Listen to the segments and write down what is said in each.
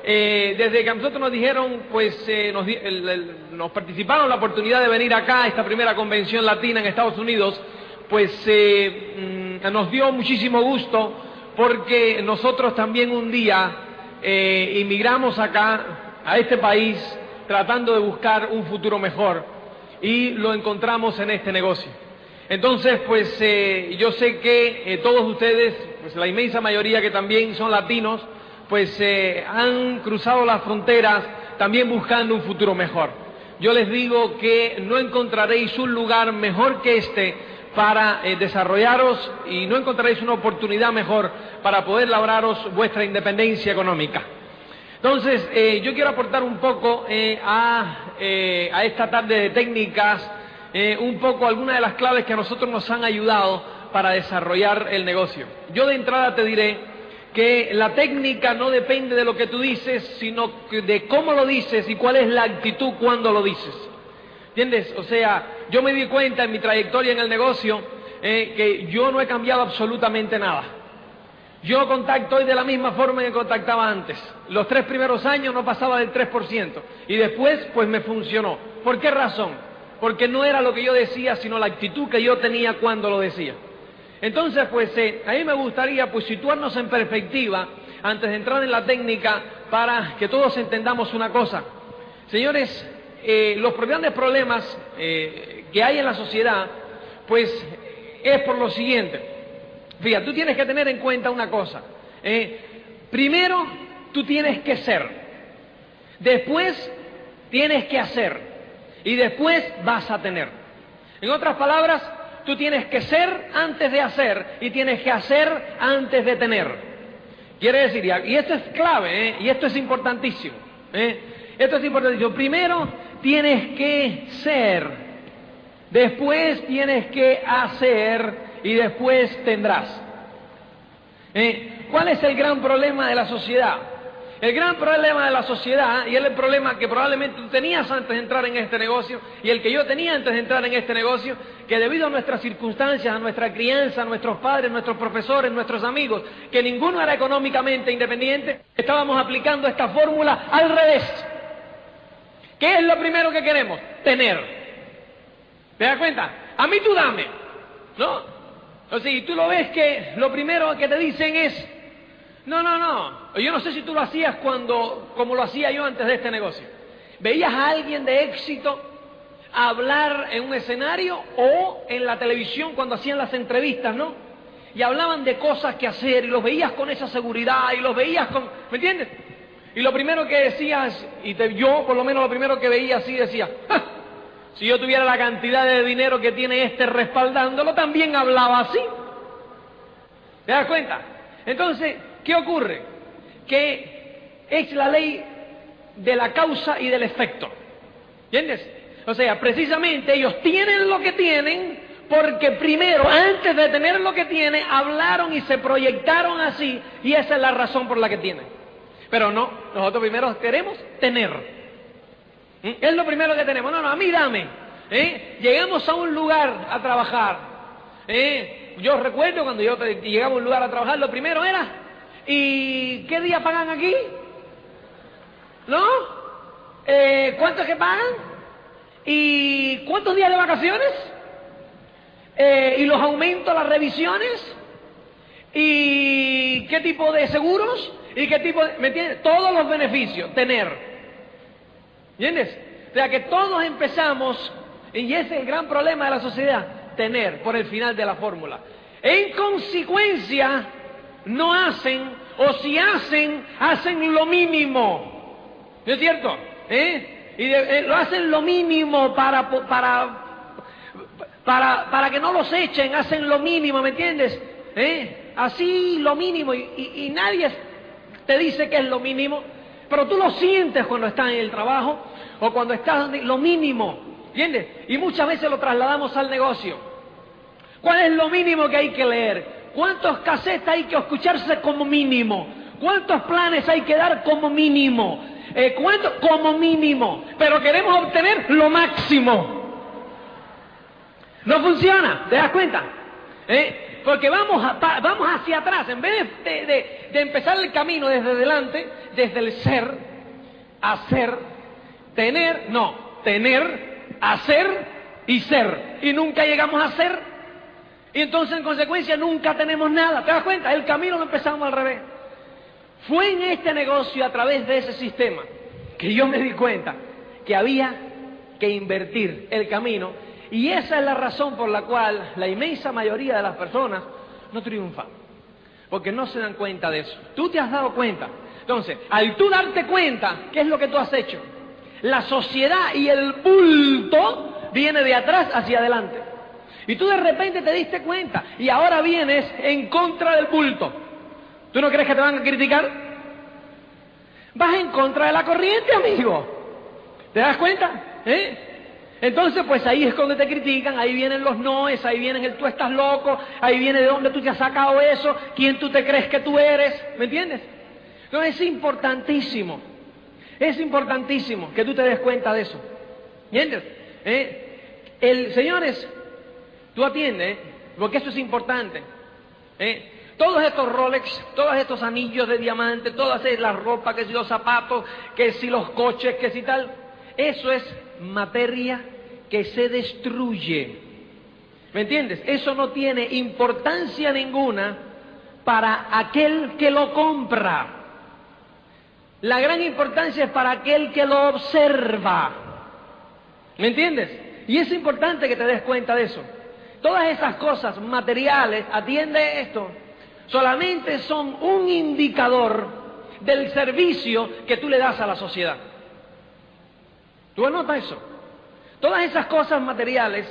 desde que a nosotros nos dijeron, pues nos participaron la oportunidad de venir acá a esta primera convención latina en Estados Unidos, pues nos dio muchísimo gusto porque nosotros también un día inmigramos acá a este país tratando de buscar un futuro mejor y lo encontramos en este negocio. Entonces, pues yo sé que todos ustedes, pues la inmensa mayoría que también son latinos, pues han cruzado las fronteras también buscando un futuro mejor. Yo les digo que no encontraréis un lugar mejor que este para desarrollaros y no encontraréis una oportunidad mejor para poder labraros vuestra independencia económica. Entonces, yo quiero aportar un poco a esta tarde de técnicas, un poco algunas de las claves que a nosotros nos han ayudado para desarrollar el negocio. Yo de entrada te diré que la técnica no depende de lo que tú dices, sino de cómo lo dices y cuál es la actitud cuando lo dices. ¿Entiendes? O sea, yo me di cuenta en mi trayectoria en el negocio que yo no he cambiado absolutamente nada. Yo contacto hoy de la misma forma que contactaba antes. Los 3 primeros años no pasaba del 3%. Y después, pues me funcionó. ¿Por qué razón? Porque no era lo que yo decía, sino la actitud que yo tenía cuando lo decía. Entonces, pues, a mí me gustaría pues situarnos en perspectiva antes de entrar en la técnica para que todos entendamos una cosa. Señores, los grandes problemas que hay en la sociedad, pues, es por lo siguiente. Fíjate, tú tienes que tener en cuenta una cosa. Primero, tú tienes que ser. Después, tienes que hacer. Y después vas a tener. En otras palabras, tú tienes que ser antes de hacer y tienes que hacer antes de tener. Quiere decir, y esto es clave, y esto es importantísimo. Esto es importantísimo. Primero tienes que ser, después tienes que hacer y después tendrás. ¿Cuál es el gran problema de la sociedad? El gran problema de la sociedad, y es el problema que probablemente tú tenías antes de entrar en este negocio, y el que yo tenía antes de entrar en este negocio, que debido a nuestras circunstancias, a nuestra crianza, a nuestros padres, nuestros profesores, nuestros amigos, que ninguno era económicamente independiente, estábamos aplicando esta fórmula al revés. ¿Qué es lo primero que queremos? Tener. ¿Te das cuenta? A mí tú dame, ¿no? O sea, y tú lo ves que lo primero que te dicen es, no. Yo no sé si tú lo hacías como lo hacía yo antes de este negocio. Veías a alguien de éxito hablar en un escenario o en la televisión cuando hacían las entrevistas, ¿no? Y hablaban de cosas que hacer y los veías con esa seguridad y los veías con... ¿Me entiendes? Y lo primero que decías, yo por lo menos lo primero que veía así decía, ¡ja! Si yo tuviera la cantidad de dinero que tiene este respaldándolo, también hablaba así. ¿Te das cuenta? Entonces, ¿qué ocurre? Que es la ley de la causa y del efecto. ¿Entiendes? O sea, precisamente ellos tienen lo que tienen porque primero, antes de tener lo que tienen, hablaron y se proyectaron así, y esa es la razón por la que tienen. Pero no, nosotros primero queremos tener. Es lo primero que tenemos. No, a mí dame. Llegamos a un lugar a trabajar. Yo recuerdo cuando yo llegaba a un lugar a trabajar, lo primero era, ¿y qué día pagan aquí? ¿No? ¿Cuánto es que pagan? ¿Y cuántos días de vacaciones? ¿Y los aumentos, las revisiones? ¿Y qué tipo de seguros? ¿Y qué tipo de...? ¿Me entiendes? Todos los beneficios, tener. ¿Entiendes? O sea que todos empezamos, y ese es el gran problema de la sociedad, tener por el final de la fórmula. En consecuencia, no hacen, o si hacen, hacen lo mínimo. ¿No es cierto? Lo hacen lo mínimo para que no los echen, hacen lo mínimo, ¿me entiendes? Así lo mínimo, y nadie te dice que es lo mínimo, pero tú lo sientes cuando estás en el trabajo o cuando estás lo mínimo, ¿entiendes? Y muchas veces lo trasladamos al negocio. ¿Cuál es lo mínimo que hay que leer? ¿Cuántos cassettes hay que escucharse como mínimo? ¿Cuántos planes hay que dar como mínimo? ¿Cuánto? Como mínimo. Pero queremos obtener lo máximo. No funciona, ¿te das cuenta? Porque vamos hacia atrás. En vez de empezar el camino desde delante, desde el ser, hacer, tener, no, tener, hacer y ser. Y nunca llegamos a ser. Y entonces, en consecuencia, nunca tenemos nada. ¿Te das cuenta? El camino lo empezamos al revés. Fue en este negocio, a través de ese sistema, que yo me di cuenta que había que invertir el camino. Y esa es la razón por la cual la inmensa mayoría de las personas no triunfan. Porque no se dan cuenta de eso. Tú te has dado cuenta. Entonces, al tú darte cuenta, ¿qué es lo que tú has hecho? La sociedad y el bulto viene de atrás hacia adelante. Y tú de repente te diste cuenta y ahora vienes en contra del bulto. ¿Tú no crees que te van a criticar? Vas en contra de la corriente, amigo. ¿Te das cuenta? Entonces, pues ahí es cuando te critican, ahí vienen los noes, ahí vienen el tú estás loco, ahí viene de dónde tú te has sacado eso, quién tú te crees que tú eres, ¿me entiendes? Entonces es importantísimo que tú te des cuenta de eso, ¿entiendes? Señores, tú atiendes, porque eso es importante, todos estos Rolex, todos estos anillos de diamante, todas las ropas, que si los zapatos, que si los coches, que si tal, eso es materia que se destruye. ¿Me entiendes? Eso no tiene importancia ninguna para aquel que lo compra. La gran importancia es para aquel que lo observa. ¿Me entiendes? Y es importante que te des cuenta de eso. Todas esas cosas materiales, atiende esto, solamente son un indicador del servicio que tú le das a la sociedad. ¿Tú anotas eso? Todas esas cosas materiales,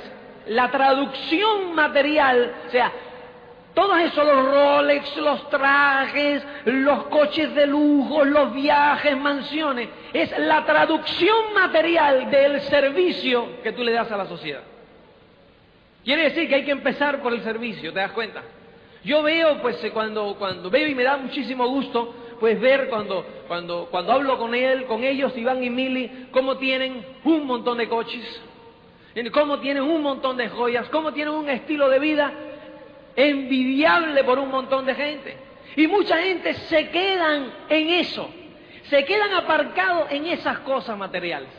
la traducción material, o sea, todos esos, los Rolex, los trajes, los coches de lujo, los viajes, mansiones, es la traducción material del servicio que tú le das a la sociedad. Quiere decir que hay que empezar por el servicio, ¿te das cuenta? Yo veo, pues, cuando veo y me da muchísimo gusto, pues ver cuando hablo con ellos, Iván y Mili, cómo tienen un montón de coches, cómo tienen un montón de joyas, cómo tienen un estilo de vida envidiable por un montón de gente. Y mucha gente se quedan en eso, se quedan aparcados en esas cosas materiales,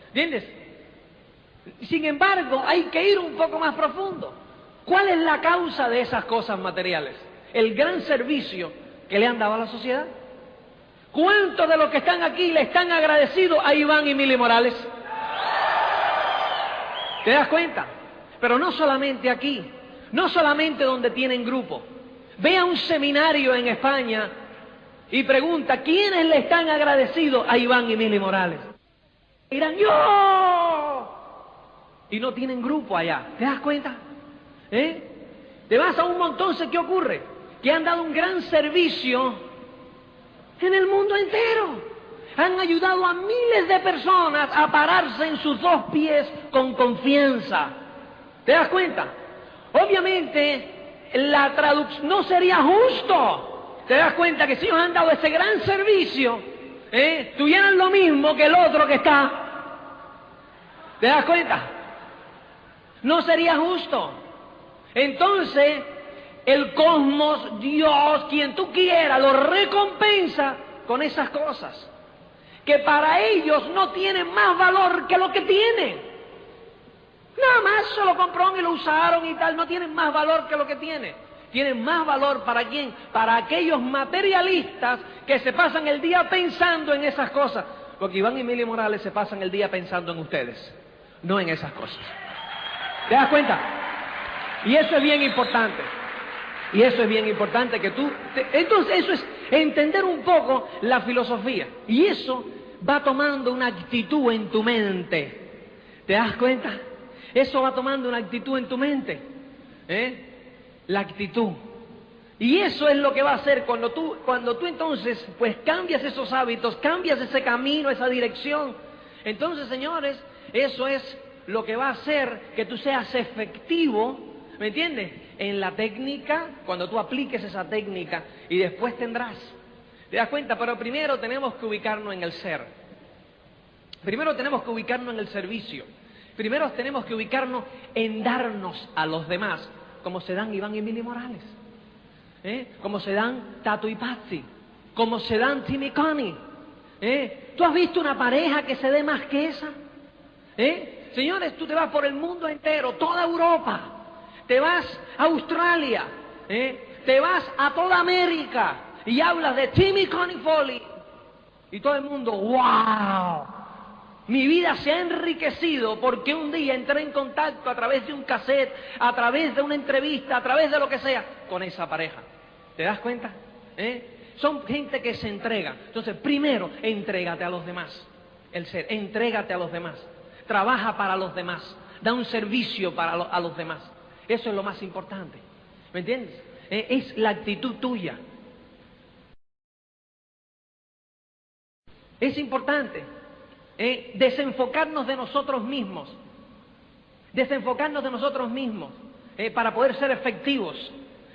¿entiendes? Sin embargo, hay que ir un poco más profundo. ¿Cuál es la causa de esas cosas materiales? El gran servicio que le han dado a la sociedad. ¿Cuántos de los que están aquí le están agradecidos a Iván y Mili Morales? ¿Te das cuenta? Pero no solamente aquí, no solamente donde tienen grupo. Ve a un seminario en España y pregunta, ¿quiénes le están agradecidos a Iván y Mili Morales? Dirán, ¡yo! Y no tienen grupo allá. ¿Te das cuenta? Te vas a un montón, ¿qué ocurre? Que han dado un gran servicio en el mundo entero. Han ayudado a miles de personas a pararse en sus dos pies con confianza. ¿Te das cuenta? Obviamente, la traducción no sería justo. ¿Te das cuenta que si ellos han dado ese gran servicio, tuvieran lo mismo que el otro que está? ¿Te das cuenta? No sería justo. Entonces, el cosmos, Dios, quien tú quieras, lo recompensa con esas cosas que para ellos no tienen más valor que lo que tienen. Nada más se lo compraron y lo usaron y tal, no tienen más valor que lo que tienen. Tienen más valor ¿para quién? Para aquellos materialistas que se pasan el día pensando en esas cosas. Porque Iván y Mili Morales se pasan el día pensando en ustedes, no en esas cosas. ¿Te das cuenta? Y eso es bien importante. Y eso es bien importante que tú... Entonces eso es entender un poco la filosofía. Y eso va tomando una actitud en tu mente. ¿Te das cuenta? Eso va tomando una actitud en tu mente. La actitud. Y eso es lo que va a hacer cuando tú entonces pues cambias esos hábitos, cambias ese camino, esa dirección. Entonces, señores, eso es lo que va a hacer que tú seas efectivo, ¿me entiendes? En la técnica, cuando tú apliques esa técnica, y después tendrás. ¿Te das cuenta? Pero primero tenemos que ubicarnos en el ser. Primero tenemos que ubicarnos en el servicio. Primero tenemos que ubicarnos en darnos a los demás. como se dan Iván y Mili Morales, como se dan Tato y Patsy, como se dan Tim y Connie. ¿Tú has visto una pareja que se dé más que esa? Señores, tú te vas por el mundo entero, toda Europa, te vas a Australia, te vas a toda América y hablas de Tim y Connie Foley y todo el mundo, ¡wow! Mi vida se ha enriquecido porque un día entré en contacto a través de un cassette, a través de una entrevista, a través de lo que sea, con esa pareja. ¿Te das cuenta? Son gente que se entrega. Entonces, primero, entrégate a los demás. Entrégate a los demás. Trabaja para los demás. Da un servicio a los demás. Eso es lo más importante. ¿Me entiendes? Es la actitud tuya. Es importante desenfocarnos de nosotros mismos. Desenfocarnos de nosotros mismos para poder ser efectivos.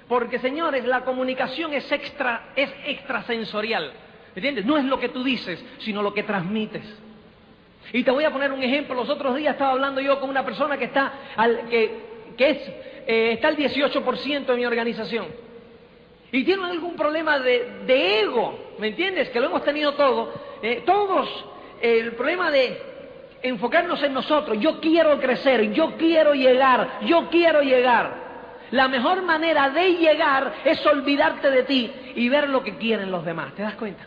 Porque, señores, la comunicación es extrasensorial. ¿Me entiendes? No es lo que tú dices, sino lo que transmites. Y te voy a poner un ejemplo. Los otros días estaba hablando yo con una persona que está está al 18% en mi organización. Y tiene algún problema de ego, ¿me entiendes? Que lo hemos tenido todos. El problema de enfocarnos en nosotros. Yo quiero crecer, yo quiero llegar, yo quiero llegar. La mejor manera de llegar es olvidarte de ti y ver lo que quieren los demás. ¿Te das cuenta?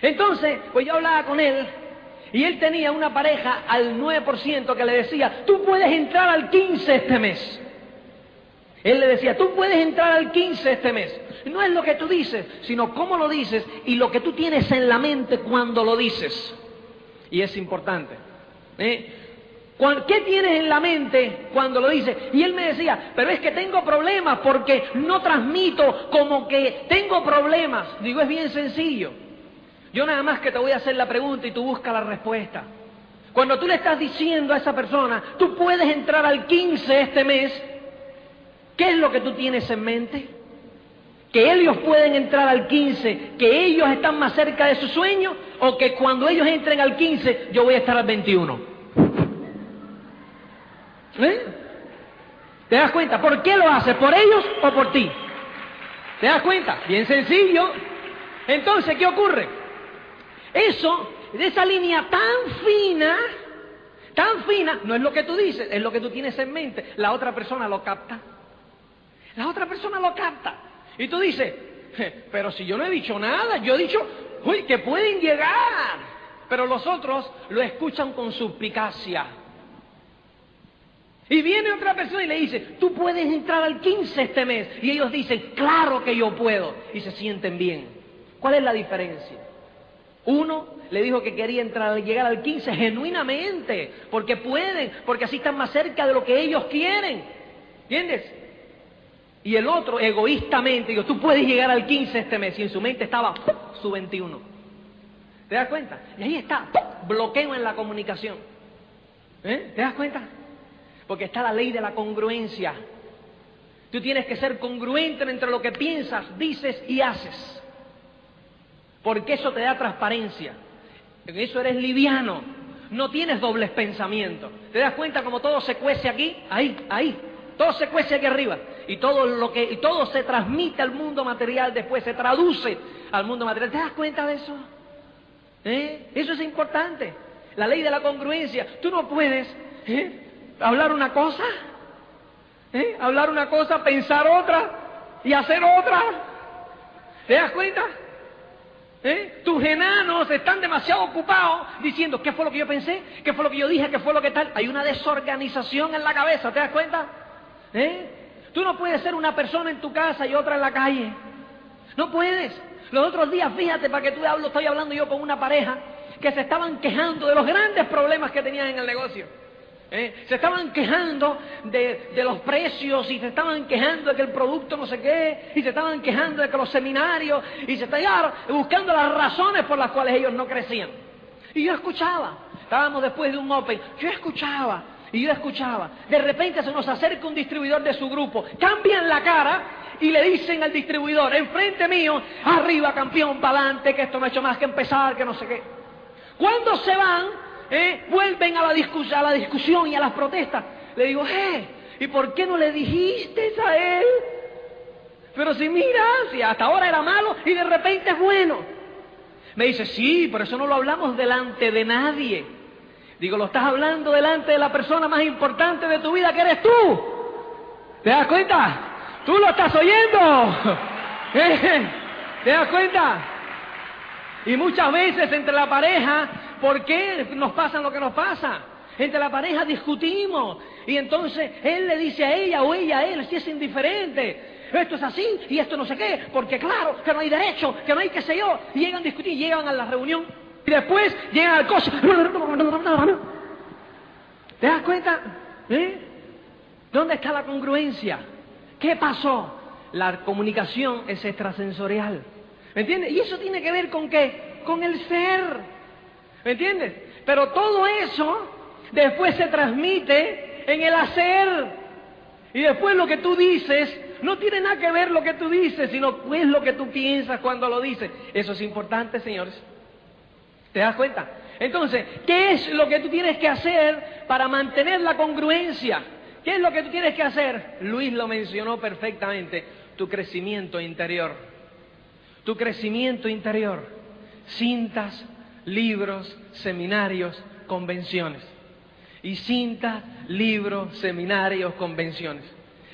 Entonces, pues yo hablaba con él y él tenía una pareja al 9% que le decía, tú puedes entrar al 15 este mes. Él le decía, tú puedes entrar al 15 este mes. No es lo que tú dices, sino cómo lo dices y lo que tú tienes en la mente cuando lo dices. Y es importante. ¿Qué tienes en la mente cuando lo dices? Y él me decía, pero es que tengo problemas porque no transmito como que tengo problemas. Digo, es bien sencillo. Yo nada más que te voy a hacer la pregunta y tú buscas la respuesta. Cuando tú le estás diciendo a esa persona, tú puedes entrar al 15 este mes, ¿qué es lo que tú tienes en mente? ¿Que ellos pueden entrar al 15, que ellos están más cerca de su sueño? ¿O que cuando ellos entren al 15, yo voy a estar al 21? ¿Te das cuenta? ¿Por qué lo haces? ¿Por ellos o por ti? ¿Te das cuenta? Bien sencillo. Entonces, ¿qué ocurre? Eso, de esa línea tan fina, no es lo que tú dices, es lo que tú tienes en mente. La otra persona lo capta. La otra persona lo capta. Y tú dices, pero si yo no he dicho nada, yo he dicho, uy, que pueden llegar. Pero los otros lo escuchan con suspicacia. Y viene otra persona y le dice, tú puedes entrar al 15 este mes. Y ellos dicen, claro que yo puedo. Y se sienten bien. ¿Cuál es la diferencia? Uno le dijo que quería llegar al 15 genuinamente, porque pueden, porque así están más cerca de lo que ellos quieren. ¿Entiendes? Y el otro, egoístamente, dijo, tú puedes llegar al 15 este mes. Y en su mente estaba su 21. ¿Te das cuenta? Y ahí está, bloqueo en la comunicación. ¿Te das cuenta? Porque está la ley de la congruencia. Tú tienes que ser congruente entre lo que piensas, dices y haces. Porque eso te da transparencia. En eso eres liviano. No tienes dobles pensamientos. ¿Te das cuenta como todo se cuece aquí? Ahí. Todo se cuece aquí arriba. Y todo se transmite al mundo material, después se traduce al mundo material. ¿Te das cuenta de eso? Eso es importante. La ley de la congruencia. Tú no puedes hablar una cosa, pensar otra y hacer otra. ¿Te das cuenta? Tus enanos están demasiado ocupados diciendo ¿qué fue lo que yo pensé? ¿Qué fue lo que yo dije? ¿Qué fue lo que tal? Hay una desorganización en la cabeza, ¿te das cuenta? Tú no puedes ser una persona en tu casa y otra en la calle. No puedes. Los otros días, fíjate, para que tú hables, estoy hablando yo con una pareja que se estaban quejando de los grandes problemas que tenían en el negocio. Se estaban quejando de los precios y se estaban quejando de que el producto no sé qué y se estaban quejando de que los seminarios y se estaban buscando las razones por las cuales ellos no crecían. Y yo escuchaba, estábamos después de un Open, yo escuchaba. De repente se nos acerca un distribuidor de su grupo, cambian la cara y le dicen al distribuidor, enfrente mío, arriba campeón, para adelante, que esto no ha hecho más que empezar, que no sé qué. Cuando se van, vuelven a la discusión y a las protestas. Le digo, ¿Y por qué no le dijiste a él? Pero si mira, si hasta ahora era malo y de repente es bueno. Me dice, sí, pero eso no lo hablamos delante de nadie. Digo, lo estás hablando delante de la persona más importante de tu vida, que eres tú. ¿Te das cuenta? Tú lo estás oyendo. ¿Te das cuenta? Y muchas veces entre la pareja, ¿por qué nos pasa lo que nos pasa? Entre la pareja discutimos y entonces él le dice a ella o ella a él, si es indiferente, esto es así y esto no sé qué, porque claro, que no hay derecho, que no hay qué sé yo, y llegan a discutir, llegan a la reunión y después llegan al coche. ¿Te das cuenta? ¿Dónde está la congruencia? ¿Qué pasó? La comunicación es extrasensorial. ¿Me entiendes? Y eso tiene que ver con ¿qué? Con el ser. ¿Me entiendes? Pero todo eso después se transmite en el hacer. Y después lo que tú dices no tiene nada que ver lo que tú dices, sino es lo que tú piensas cuando lo dices. Eso es importante, señores. ¿Te das cuenta? Entonces, ¿qué es lo que tú tienes que hacer para mantener la congruencia? ¿Qué es lo que tú tienes que hacer? Luis lo mencionó perfectamente. Tu crecimiento interior. Tu crecimiento interior. Cintas, libros, seminarios, convenciones. Y cintas, libros, seminarios, convenciones.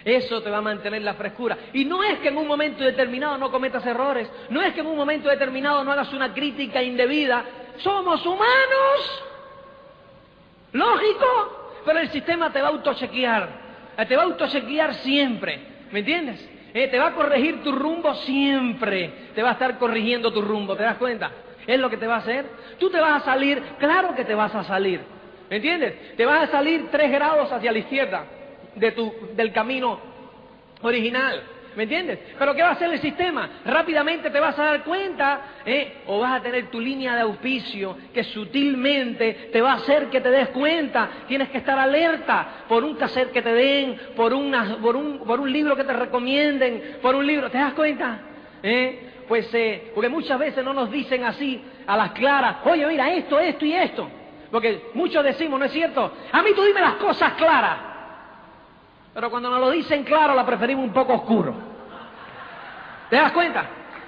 Eso te va a mantener la frescura. Y no es que en un momento determinado no cometas errores. No es que en un momento determinado no hagas una crítica indebida. Somos humanos. Lógico. Pero el sistema te va a autochequear. Te va a autochequear siempre. ¿Me entiendes? Te va a corregir tu rumbo siempre. Te va a estar corrigiendo tu rumbo. ¿Te das cuenta? Es lo que te va a hacer. Tú te vas a salir. Claro que te vas a salir. ¿Me entiendes? Te vas a salir 3 grados hacia la izquierda del camino original. ¿Me entiendes? Pero ¿qué va a hacer el sistema? Rápidamente te vas a dar cuenta, o vas a tener tu línea de auspicio que sutilmente te va a hacer que te des cuenta. Tienes que estar alerta por un cassette que te den, por un libro que te recomienden, por un libro. ¿Te das cuenta? Porque muchas veces no nos dicen así a las claras, oye, mira, esto y esto. Porque muchos decimos, ¿no es cierto? A mí tú dime las cosas claras. Pero cuando nos lo dicen claro, la preferimos un poco oscuro. ¿Te das cuenta?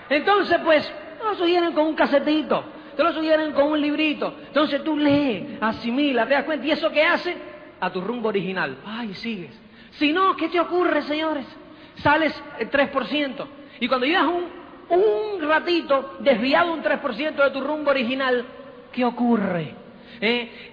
Entonces, pues, no lo sugieren con un casetito, te lo sugieren con un librito. Entonces tú lees, asimila, ¿te das cuenta? ¿Y eso qué hace? A tu rumbo original. Ay, sigues. Si no, ¿qué te ocurre, señores? Sales el 3%. Y cuando llevas un ratito desviado un 3% de tu rumbo original, ¿qué ocurre?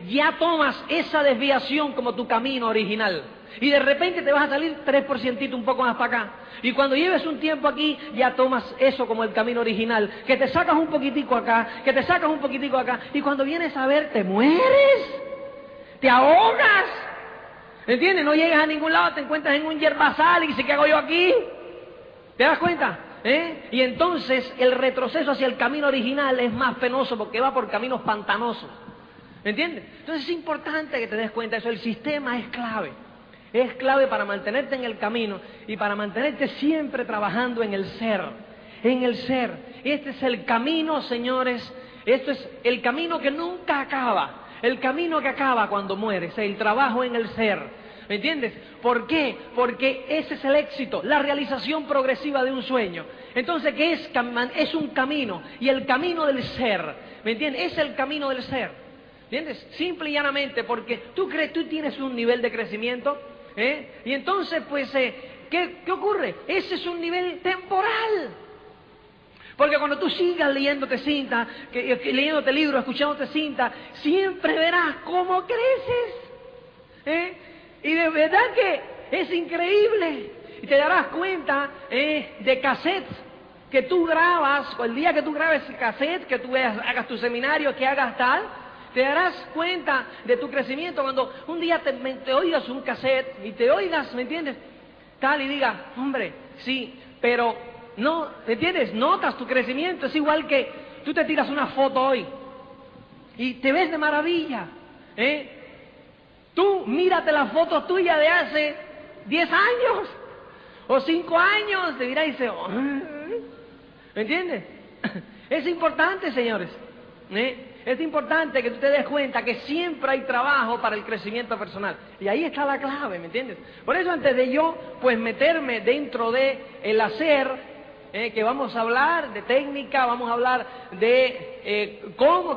Ya tomas esa desviación como tu camino original. Y de repente te vas a salir 3% un poco más para acá. Y cuando lleves un tiempo aquí, ya tomas eso como el camino original. Que te sacas un poquitico acá, que te sacas un poquitico acá. Y cuando vienes a ver, te mueres. Te ahogas. ¿Entiendes? No llegas a ningún lado, te encuentras en un yerbazal y dices, ¿qué hago yo aquí? ¿Te das cuenta? Y entonces el retroceso hacia el camino original es más penoso porque va por caminos pantanosos. ¿Me entiendes? Entonces es importante que te des cuenta de eso. El sistema es clave. Es clave para mantenerte en el camino y para mantenerte siempre trabajando en el ser. En el ser. Este es el camino, señores. Este es el camino que nunca acaba. El camino que acaba cuando mueres. El trabajo en el ser. ¿Me entiendes? ¿Por qué? Porque ese es el éxito, la realización progresiva de un sueño. Entonces, ¿qué es? Es un camino. Y el camino del ser. ¿Me entiendes? Es el camino del ser. ¿Entiendes? Simple y llanamente, porque tú tienes un nivel de crecimiento. Y entonces, pues, ¿qué ocurre? Ese es un nivel temporal. Porque cuando tú sigas leyéndote cinta, leyéndote libros, escuchándote cinta, siempre verás cómo creces. Y de verdad que es increíble. Y te darás cuenta de cassettes que tú grabas, o el día que tú grabes cassette, que tú hagas tu seminario, que hagas tal. Te darás cuenta de tu crecimiento cuando un día te oigas un cassette y te oigas, ¿me entiendes? Tal y digas, hombre, sí, pero no, ¿me entiendes? Notas tu crecimiento, es igual que tú te tiras una foto hoy y te ves de maravilla, Tú mírate la foto tuya de hace 10 años o 5 años, te dirás y dices, ¿me entiendes? Es importante, señores, Es importante que tú te des cuenta que siempre hay trabajo para el crecimiento personal. Y ahí está la clave, ¿me entiendes? Por eso antes de yo, pues meterme dentro de el hacer, que vamos a hablar de técnica, vamos a hablar de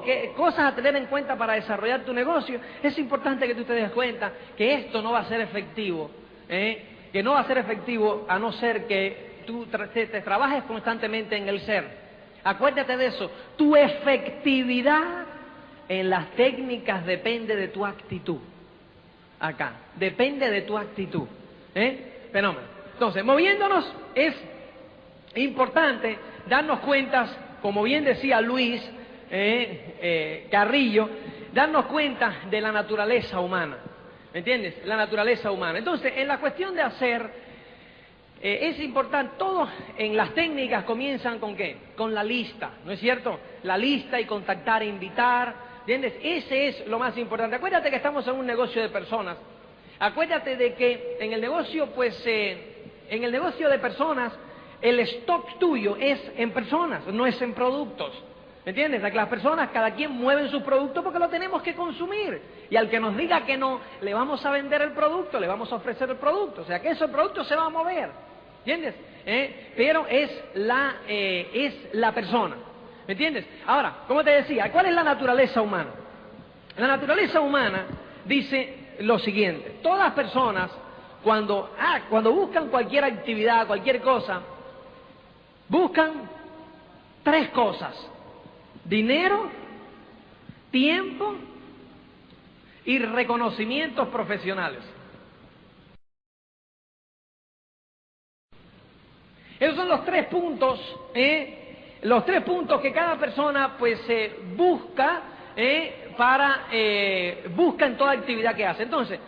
qué cosas a tener en cuenta para desarrollar tu negocio, es importante que tú te des cuenta que esto no va a ser efectivo, que no va a ser efectivo a no ser que tú te trabajes constantemente en el ser. Acuérdate de eso, tu efectividad en las técnicas depende de tu actitud. Acá, depende de tu actitud. Fenómeno. Entonces, moviéndonos es importante darnos cuenta, como bien decía Luis Carrillo, darnos cuenta de la naturaleza humana. ¿Me entiendes? La naturaleza humana. Entonces, en la cuestión de hacer, es importante, todo en las técnicas comienzan ¿con qué? Con la lista, ¿no es cierto? La lista y contactar e invitar, ¿entiendes? Ese es lo más importante. Acuérdate que estamos en un negocio de personas. Acuérdate de que en el negocio, en el negocio de personas, el stock tuyo es en personas, no es en productos. ¿Me entiendes? Las personas, cada quien mueve sus productos porque lo tenemos que consumir. Y al que nos diga que no, le vamos a vender el producto, le vamos a ofrecer el producto. O sea que ese producto se va a mover. ¿Entiendes? Pero es la persona. ¿Me entiendes? Ahora, como te decía, ¿cuál es la naturaleza humana? La naturaleza humana dice lo siguiente. Todas las personas, cuando buscan cualquier actividad, cualquier cosa, buscan tres cosas: dinero, tiempo y reconocimientos profesionales. Esos son los tres puntos, que cada persona pues busca busca en toda actividad que hace. Entonces,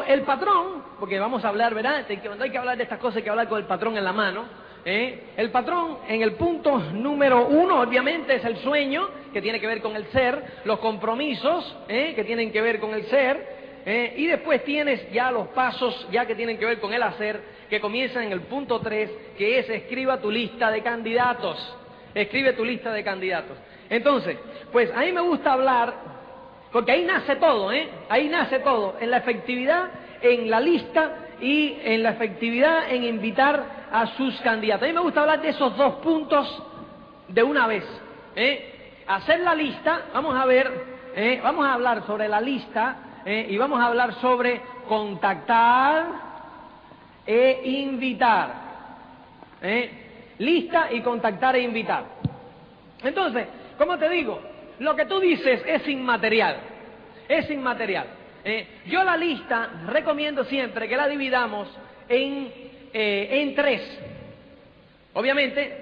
el patrón, porque vamos a hablar, ¿verdad? Cuando hay que hablar de estas cosas hay que hablar con el patrón en la mano. El patrón en el punto número 1 obviamente es el sueño, que tiene que ver con el ser, los compromisos, que tienen que ver con el ser, y después tienes ya los pasos ya que tienen que ver con el hacer, que comienzan en el punto 3, que es escriba tu lista de candidatos. Escribe tu lista de candidatos. Entonces, pues a mí me gusta hablar, porque ahí nace todo, ahí nace todo, en la efectividad, en la lista y en la efectividad en invitar a sus candidatos. A mí me gusta hablar de esos dos puntos de una vez. Hacer la lista, vamos a ver, vamos a hablar sobre la lista y vamos a hablar sobre contactar e invitar. Lista y contactar e invitar. Entonces, como te digo, lo que tú dices es inmaterial. Es inmaterial. Yo la lista recomiendo siempre que la dividamos en tres, obviamente,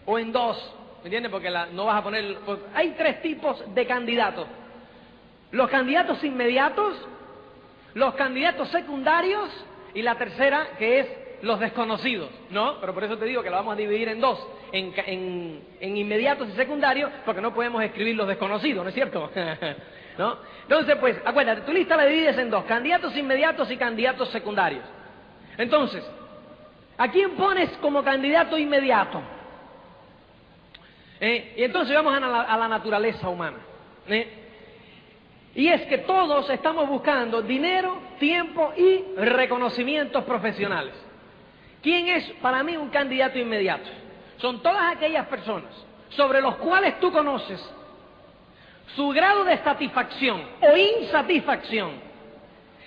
o en dos, ¿me entiendes? Porque no vas a poner... Hay tres tipos de candidatos: los candidatos inmediatos, los candidatos secundarios y la tercera, que es los desconocidos, ¿no? Pero por eso te digo que lo vamos a dividir en dos, en inmediatos y secundarios, porque no podemos escribir los desconocidos, ¿no es cierto? ¿No? Entonces, pues, acuérdate, tu lista la divides en dos: candidatos inmediatos y candidatos secundarios. Entonces, ¿a quién pones como candidato inmediato? Y entonces vamos a la naturaleza humana. Y es que todos estamos buscando dinero, tiempo y reconocimientos profesionales. ¿Quién es para mí un candidato inmediato? Son todas aquellas personas sobre los cuales tú conoces su grado de satisfacción o insatisfacción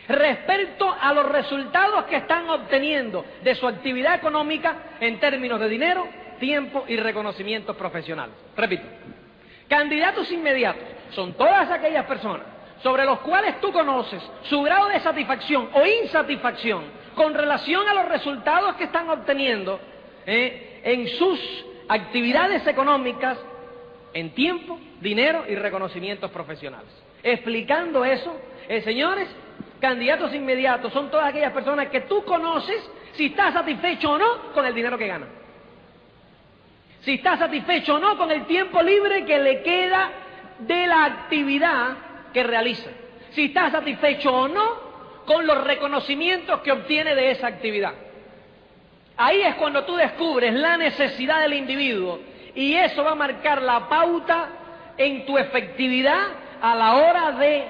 respecto a los resultados que están obteniendo de su actividad económica en términos de dinero, tiempo y reconocimientos profesionales. Repito, candidatos inmediatos son todas aquellas personas sobre los cuales tú conoces su grado de satisfacción o insatisfacción con relación a los resultados que están obteniendo en sus actividades económicas en tiempo, dinero y reconocimientos profesionales. Explicando eso, señores, candidatos inmediatos son todas aquellas personas que tú conoces si está satisfecho o no con el dinero que gana, si está satisfecho o no con el tiempo libre que le queda de la actividad que realiza, si está satisfecho o no con los reconocimientos que obtiene de esa actividad. Ahí es cuando tú descubres la necesidad del individuo y eso va a marcar la pauta en tu efectividad a la hora de,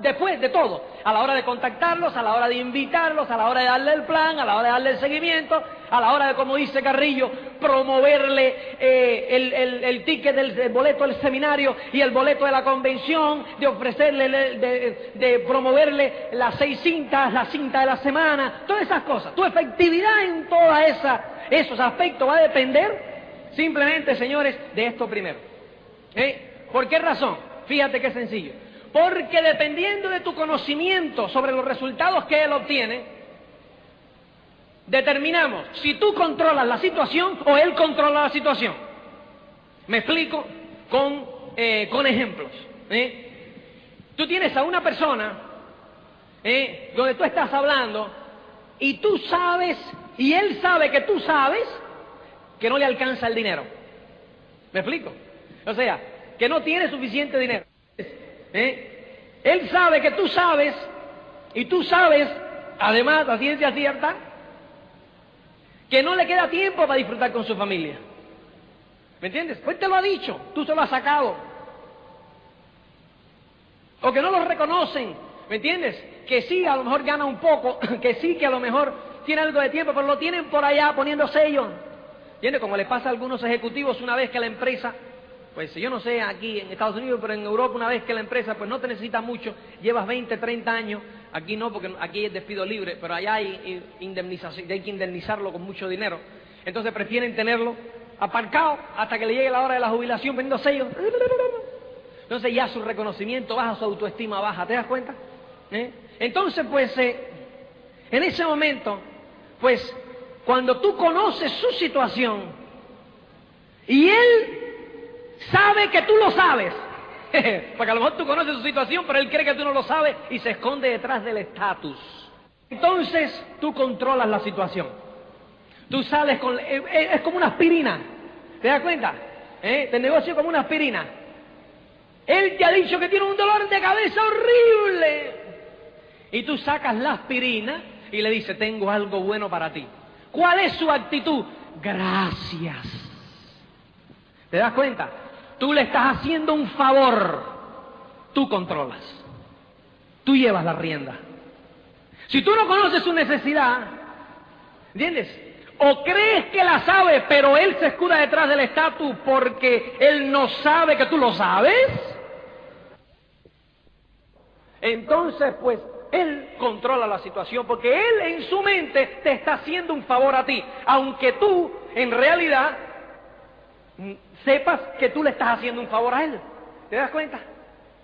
después de todo, a la hora de contactarlos, a la hora de invitarlos, a la hora de darle el plan, a la hora de darle el seguimiento, a la hora de, como dice Carrillo, promoverle el ticket del boleto del seminario y el boleto de la convención, de ofrecerle, de promoverle las 6 cintas, la cinta de la semana, todas esas cosas. Tu efectividad en todos esos aspectos va a depender simplemente, señores, de esto primero. ¿Por qué razón? Fíjate qué sencillo. Porque dependiendo de tu conocimiento sobre los resultados que él obtiene, determinamos si tú controlas la situación o él controla la situación. Me explico con ejemplos. Tú tienes a una persona donde tú estás hablando y tú sabes, y él sabe que tú sabes que no le alcanza el dinero. ¿Me explico? O sea, que no tiene suficiente dinero. Él sabe que tú sabes, y tú sabes, además, la ciencia cierta, que no le queda tiempo para disfrutar con su familia. ¿Me entiendes? Pues te lo ha dicho, tú se lo has sacado. O que no lo reconocen, ¿me entiendes? Que sí, a lo mejor gana un poco, que sí, que a lo mejor tiene algo de tiempo, pero lo tienen por allá poniendo sellos. ¿Entiendes? Como le pasa a algunos ejecutivos una vez que la empresa, pues yo no sé aquí en Estados Unidos, pero en Europa una vez que la empresa pues no te necesita mucho, llevas 20, 30 años, aquí no, porque aquí es despido libre, pero allá hay indemnización, hay que indemnizarlo con mucho dinero. Entonces prefieren tenerlo aparcado hasta que le llegue la hora de la jubilación poniendo sellos. Entonces ya su reconocimiento baja, su autoestima baja, ¿te das cuenta? Entonces pues en ese momento, pues cuando tú conoces su situación y él sabe que tú lo sabes, porque a lo mejor tú conoces su situación, pero él cree que tú no lo sabes y se esconde detrás del estatus. Entonces tú controlas la situación. Tú sales con... es como una aspirina, ¿te das cuenta? Te negocio como una aspirina. Él te ha dicho que tiene un dolor de cabeza horrible y tú sacas la aspirina y le dices, tengo algo bueno para ti. ¿Cuál es su actitud? Gracias. ¿Te das cuenta? Tú le estás haciendo un favor. Tú controlas. Tú llevas la rienda. Si tú no conoces su necesidad, ¿entiendes? O crees que la sabe, pero él se escuda detrás del estatus porque él no sabe que tú lo sabes, entonces pues él controla la situación porque él en su mente te está haciendo un favor a ti, aunque tú en realidad sepas que tú le estás haciendo un favor a él. ¿Te das cuenta?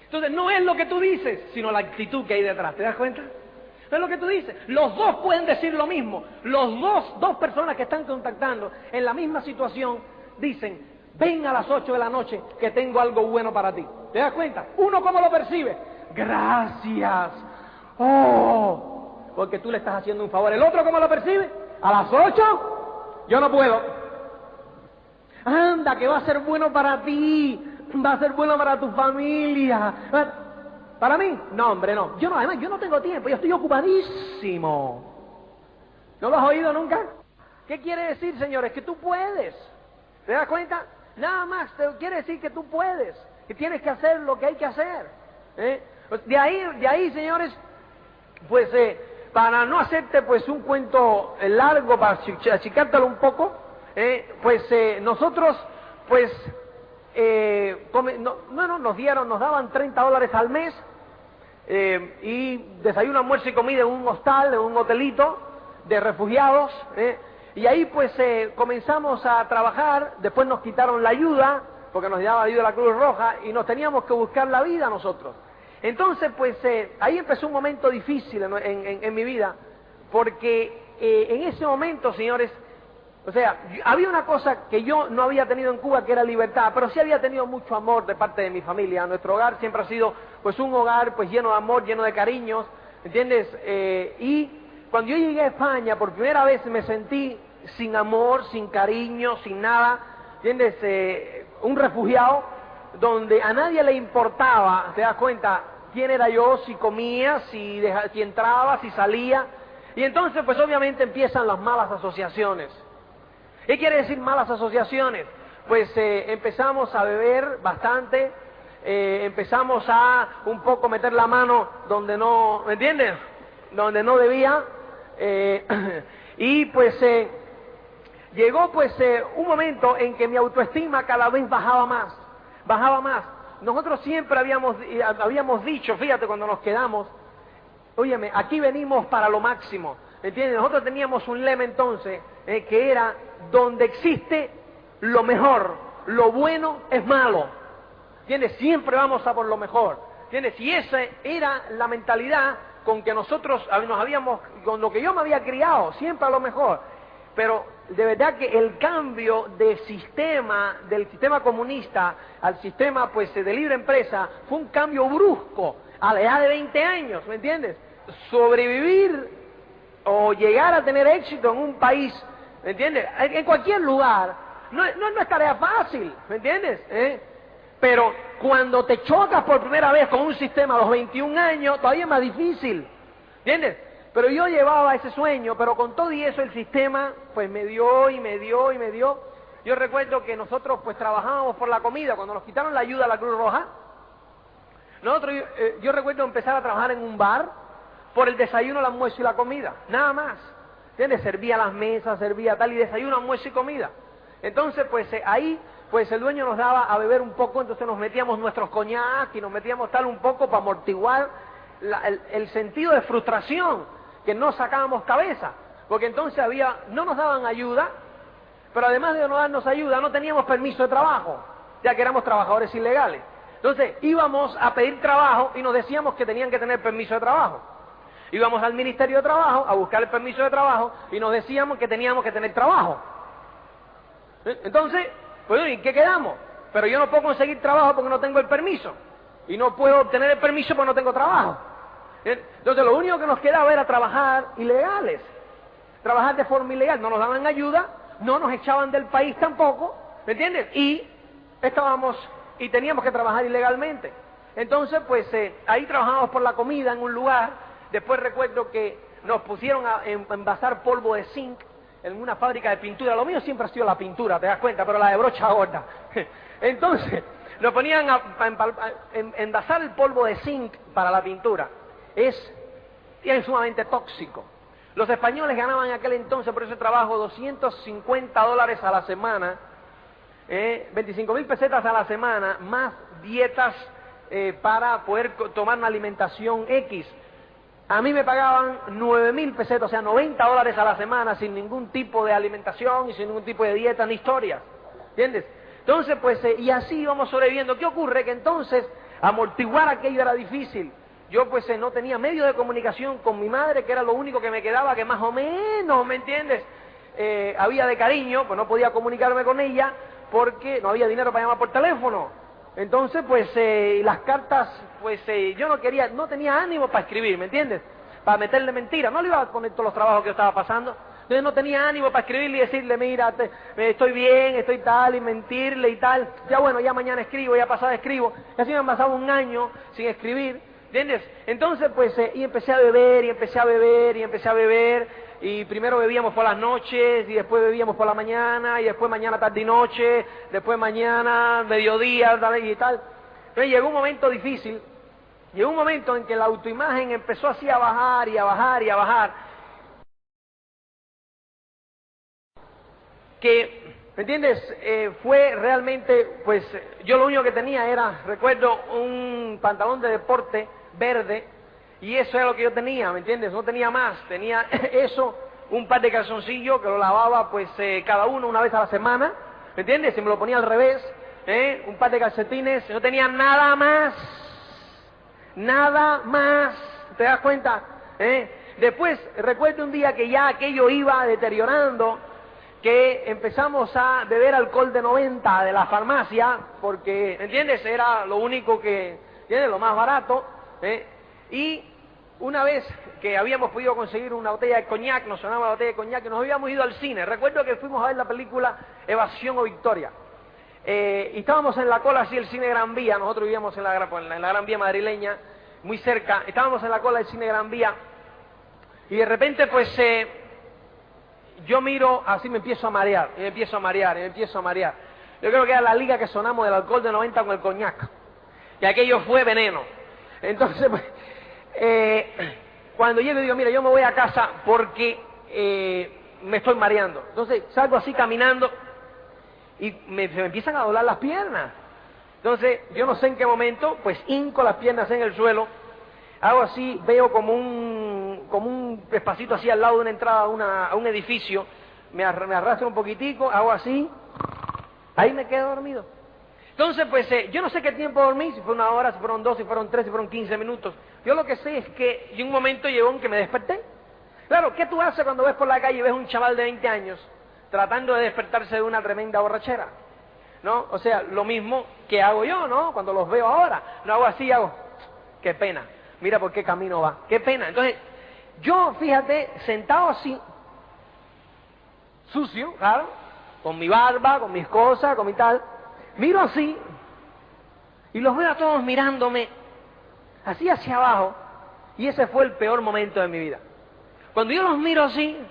Entonces no es lo que tú dices, sino la actitud que hay detrás. ¿Te das cuenta? No es lo que tú dices. Los dos pueden decir lo mismo. Los dos personas que están contactando en la misma situación dicen, ven a las 8 de la noche que tengo algo bueno para ti. ¿Te das cuenta? Uno cómo lo percibe. Gracias. Oh, porque tú le estás haciendo un favor. El otro cómo lo percibe. A las 8 yo no puedo. Anda, que va a ser bueno para ti, va a ser bueno para tu familia. ¿Para mí? No, hombre, no. Además, yo no tengo tiempo, yo estoy ocupadísimo. ¿No lo has oído nunca? ¿Qué quiere decir, señores? Que tú puedes. ¿Te das cuenta? Nada más quiere decir que tú puedes, que tienes que hacer lo que hay que hacer. De ahí, señores, pues para no hacerte pues un cuento largo, para achicártelo un poco, nosotros pues nos daban $30 al mes y desayuno, almuerzo y comida en un hostal, en un hotelito de refugiados, y ahí pues comenzamos a trabajar. Después nos quitaron la ayuda porque nos daba la ayuda de la Cruz Roja y nos teníamos que buscar la vida nosotros. Entonces pues ahí empezó un momento difícil en mi vida, porque en ese momento, señores, o sea, había una cosa que yo no había tenido en Cuba, que era libertad, pero sí había tenido mucho amor de parte de mi familia. Nuestro hogar siempre ha sido pues un hogar pues lleno de amor, lleno de cariños, ¿entiendes? Y cuando yo llegué a España por primera vez me sentí sin amor, sin cariño, sin nada, ¿entiendes? Un refugiado donde a nadie le importaba, ¿te das cuenta? Quién era yo, si comía, si entraba, si salía. Y entonces pues obviamente empiezan las malas asociaciones. ¿Qué quiere decir malas asociaciones? pues empezamos a beber bastante, empezamos a un poco meter la mano donde no, ¿me entiendes? Donde no debía, y pues llegó pues un momento en que mi autoestima cada vez bajaba más, bajaba más. Nosotros siempre habíamos dicho, fíjate, cuando nos quedamos, óyeme, aquí venimos para lo máximo, ¿entiendes? Nosotros teníamos un lema entonces, que era, donde existe lo mejor, lo bueno es malo, ¿entiendes? Siempre vamos a por lo mejor, ¿entiendes? Y esa era la mentalidad con que nosotros nos habíamos, con lo que yo me había criado, siempre a lo mejor. Pero de verdad que el cambio de sistema, del sistema comunista al sistema pues de libre empresa, fue un cambio brusco a la edad de 20 años, ¿me entiendes? Sobrevivir o llegar a tener éxito en un país, ¿me entiendes? En cualquier lugar, no es tarea fácil, ¿me entiendes? Pero cuando te chocas por primera vez con un sistema a los 21 años, todavía es más difícil, ¿entiendes? Pero yo llevaba ese sueño, pero con todo y eso el sistema pues me dio y me dio y me dio. Yo recuerdo que nosotros pues trabajábamos por la comida, cuando nos quitaron la ayuda a la Cruz Roja, yo recuerdo empezar a trabajar en un bar por el desayuno, el almuerzo y la comida, nada más, ¿entiendes? Servía las mesas, servía tal, y desayuno, almuerzo y comida. Entonces pues ahí pues el dueño nos daba a beber un poco, entonces nos metíamos nuestros coñac y nos metíamos tal un poco para amortiguar el sentido de frustración, que no sacábamos cabeza, porque entonces no nos daban ayuda, pero además de no darnos ayuda, no teníamos permiso de trabajo, ya que éramos trabajadores ilegales. Entonces íbamos a pedir trabajo y nos decíamos que tenían que tener permiso de trabajo. Íbamos al Ministerio de Trabajo a buscar el permiso de trabajo y nos decíamos que teníamos que tener trabajo. Entonces, pues, ¿y qué quedamos? Pero yo no puedo conseguir trabajo porque no tengo el permiso, y no puedo obtener el permiso porque no tengo trabajo. Entonces lo único que nos quedaba era trabajar ilegales, trabajar de forma ilegal, no nos daban ayuda, no nos echaban del país tampoco, ¿me entiendes? Y teníamos que trabajar ilegalmente. Entonces pues ahí trabajábamos por la comida en un lugar. Después recuerdo que nos pusieron a envasar polvo de zinc en una fábrica de pintura. Lo mío siempre ha sido la pintura, te das cuenta, pero la de brocha gorda. Entonces nos ponían a envasar el polvo de zinc para la pintura. Es sumamente tóxico. Los españoles ganaban en aquel entonces por ese trabajo $250 a la semana, 25.000 pesetas a la semana, más dietas para poder tomar una alimentación X. A mí me pagaban 9.000 pesetas, o sea, $90 a la semana, sin ningún tipo de alimentación y sin ningún tipo de dieta ni historia, ¿entiendes? Entonces, pues, y así íbamos sobreviviendo. ¿Qué ocurre? Que entonces, amortiguar aquello era difícil. Yo pues no tenía medio de comunicación con mi madre, que era lo único que me quedaba, que más o menos, ¿me entiendes? Había de cariño, pues no podía comunicarme con ella porque no había dinero para llamar por teléfono. Entonces pues las cartas, pues yo no tenía ánimo para escribir, ¿me entiendes? Para meterle mentiras, no le iba a poner todos los trabajos que yo estaba pasando. Entonces no tenía ánimo para escribirle y decirle, mira, estoy bien, estoy tal, y mentirle y tal. Ya bueno, ya mañana escribo, ya pasado escribo. Y así me han pasado un año sin escribir. ¿Entiendes? Entonces, pues, y empecé a beber, y empecé a beber, y empecé a beber, y primero bebíamos por las noches, y después bebíamos por la mañana, y después mañana, tarde y noche, después mañana, mediodía, y tal. Entonces llegó un momento difícil, llegó un momento en que la autoimagen empezó así a bajar, y a bajar, y a bajar, que, ¿me entiendes? Fue realmente, pues, yo lo único que tenía era, recuerdo, un pantalón de deporte verde, y eso era lo que yo tenía, ¿me entiendes? No tenía más, tenía eso, un par de calzoncillos que lo lavaba pues cada uno una vez a la semana, ¿me entiendes? Se me lo ponía al revés, un par de calcetines, no tenía nada más, ¿te das cuenta? Después recuerdo un día que ya aquello iba deteriorando, que empezamos a beber alcohol de 90 de la farmacia, porque, ¿entiendes? Era lo único que, ¿entiendes? Lo más barato, y una vez que habíamos podido conseguir una botella de coñac, nos sonaba la botella de coñac, y nos habíamos ido al cine. Recuerdo que fuimos a ver la película Evasión o Victoria, y estábamos en la cola así del cine Gran Vía. Nosotros vivíamos en la Gran Vía madrileña, muy cerca. Estábamos en la cola del cine Gran Vía, y de repente pues yo miro, así me empiezo a marear, y me empiezo a marear, y me empiezo a marear. Yo creo que era la liga que sonamos del alcohol de 90 con el coñac. Y aquello fue veneno. Entonces, pues, cuando llego digo, mira, yo me voy a casa porque me estoy mareando. Entonces salgo así caminando y se me empiezan a doblar las piernas. Entonces, yo no sé en qué momento, pues hinco las piernas en el suelo, hago así, veo como un espacito así al lado de una entrada a un edificio, me arrastro un poquitico, hago así, ahí me quedo dormido. Entonces, pues, yo no sé qué tiempo dormí, si fue 1 hora, si fueron 2, si fueron 3, si fueron 15 minutos. Yo lo que sé es que en un momento llegó en que me desperté. Claro, ¿qué tú haces cuando ves por la calle y ves un chaval de 20 años tratando de despertarse de una tremenda borrachera? ¿No? O sea, lo mismo que hago yo, ¿no? Cuando los veo ahora, no hago así, hago, qué pena, mira por qué camino va, qué pena. Entonces, yo, fíjate, sentado así, sucio, claro, con mi barba, con mis cosas, con mi tal, miro así, y los veo a todos mirándome, así hacia abajo, y ese fue el peor momento de mi vida. Cuando yo los miro así,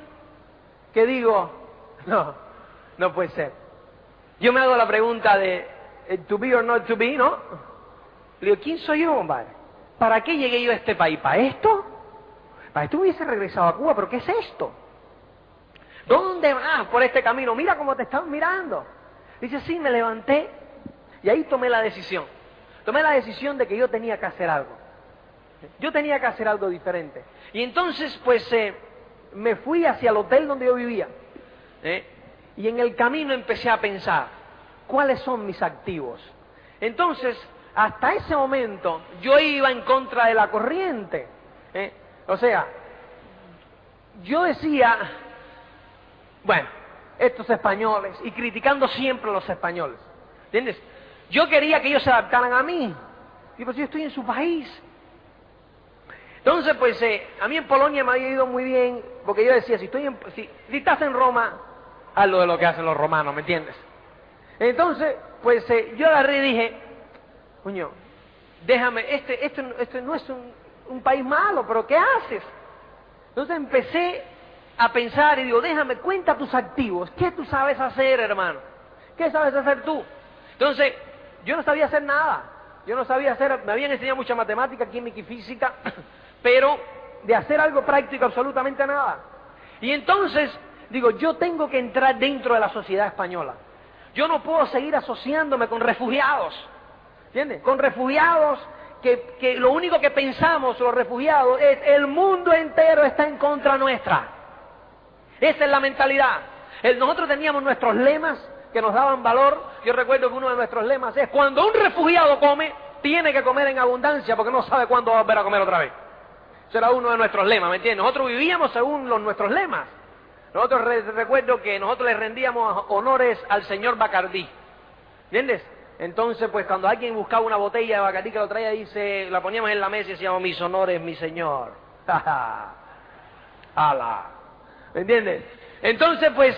que digo, no puede ser. Yo me hago la pregunta de to be or not to be, ¿no? Le digo, ¿quién soy yo, compadre? ¿Para qué llegué yo a este país? ¿Para esto? Para esto hubiese regresado a Cuba, pero ¿qué es esto? ¿Dónde vas por este camino? Mira cómo te están mirando. Dice, sí, me levanté y ahí tomé la decisión. Tomé la decisión de que yo tenía que hacer algo. Yo tenía que hacer algo diferente. Y entonces, pues, me fui hacia el hotel donde yo vivía. Y en el camino empecé a pensar, ¿cuáles son mis activos? Entonces, hasta ese momento, yo iba en contra de la corriente. O sea, yo decía, bueno, estos españoles, y criticando siempre a los españoles, ¿entiendes? Yo quería que ellos se adaptaran a mí. Y pues yo estoy en su país. Entonces, pues, a mí en Polonia me había ido muy bien, porque yo decía, si estás en Roma, haz lo de lo que hacen los romanos, ¿me entiendes? Entonces, pues, yo agarré y dije, coño, déjame, este no es un país malo, pero ¿qué haces? Entonces empecé a pensar y digo, déjame, cuenta tus activos, ¿qué tú sabes hacer, hermano? ¿Qué sabes hacer tú? Entonces, yo no sabía hacer nada, me habían enseñado mucha matemática, química y física, pero de hacer algo práctico absolutamente nada. Y entonces, digo, yo tengo que entrar dentro de la sociedad española. Yo no puedo seguir asociándome con refugiados, ¿entiendes? Con refugiados que lo único que pensamos los refugiados es el mundo entero está en contra nuestra. Esa es la mentalidad. Nosotros teníamos nuestros lemas que nos daban valor. Yo recuerdo que uno de nuestros lemas es: cuando un refugiado come, tiene que comer en abundancia porque no sabe cuándo va a volver a comer otra vez. Ese era uno de nuestros lemas, ¿me entiendes? Nosotros vivíamos según nuestros lemas. Nosotros recuerdo que nosotros le rendíamos honores al señor Bacardí, ¿entiendes? Entonces, pues cuando alguien buscaba una botella de Bacardí que lo traía, la poníamos en la mesa y decíamos: mis honores, mi señor. ¡Hala! ¿Me entiendes? Entonces, pues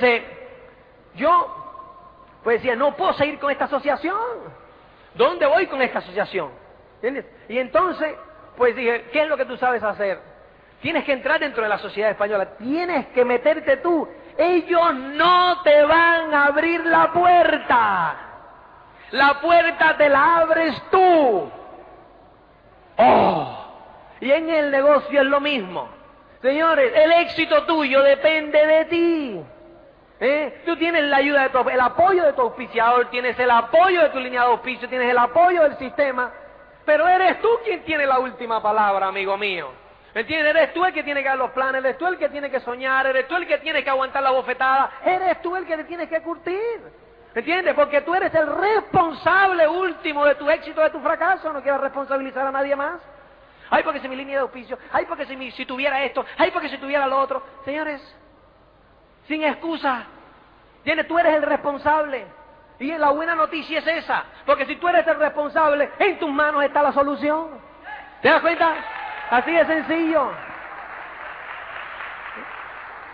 yo pues decía, no puedo seguir con esta asociación. ¿Dónde voy con esta asociación? ¿Entiendes? Y entonces, pues dije, ¿qué es lo que tú sabes hacer? Tienes que entrar dentro de la sociedad española, tienes que meterte tú. Ellos no te van a abrir la puerta te la abres tú. ¡Oh! Y en el negocio es lo mismo. Señores, el éxito tuyo depende de ti. Tú tienes la ayuda el apoyo de tu auspiciador, tienes el apoyo de tu línea de auspicio, tienes el apoyo del sistema, pero eres tú quien tiene la última palabra, amigo mío. ¿Me entiendes? Eres tú el que tiene que dar los planes, eres tú el que tiene que soñar, eres tú el que tiene que aguantar la bofetada, eres tú el que te tienes que curtir. ¿Me entiendes? Porque tú eres el responsable último de tu éxito, de tu fracaso. No quiero responsabilizar a nadie más. Ay, porque si mi línea de auspicio, ay, porque si tuviera esto, ay, porque si tuviera lo otro. Señores, sin excusa, ¿entiendes? Tú eres el responsable. Y la buena noticia es esa, porque si tú eres el responsable, en tus manos está la solución. ¿Te das cuenta? Así de sencillo.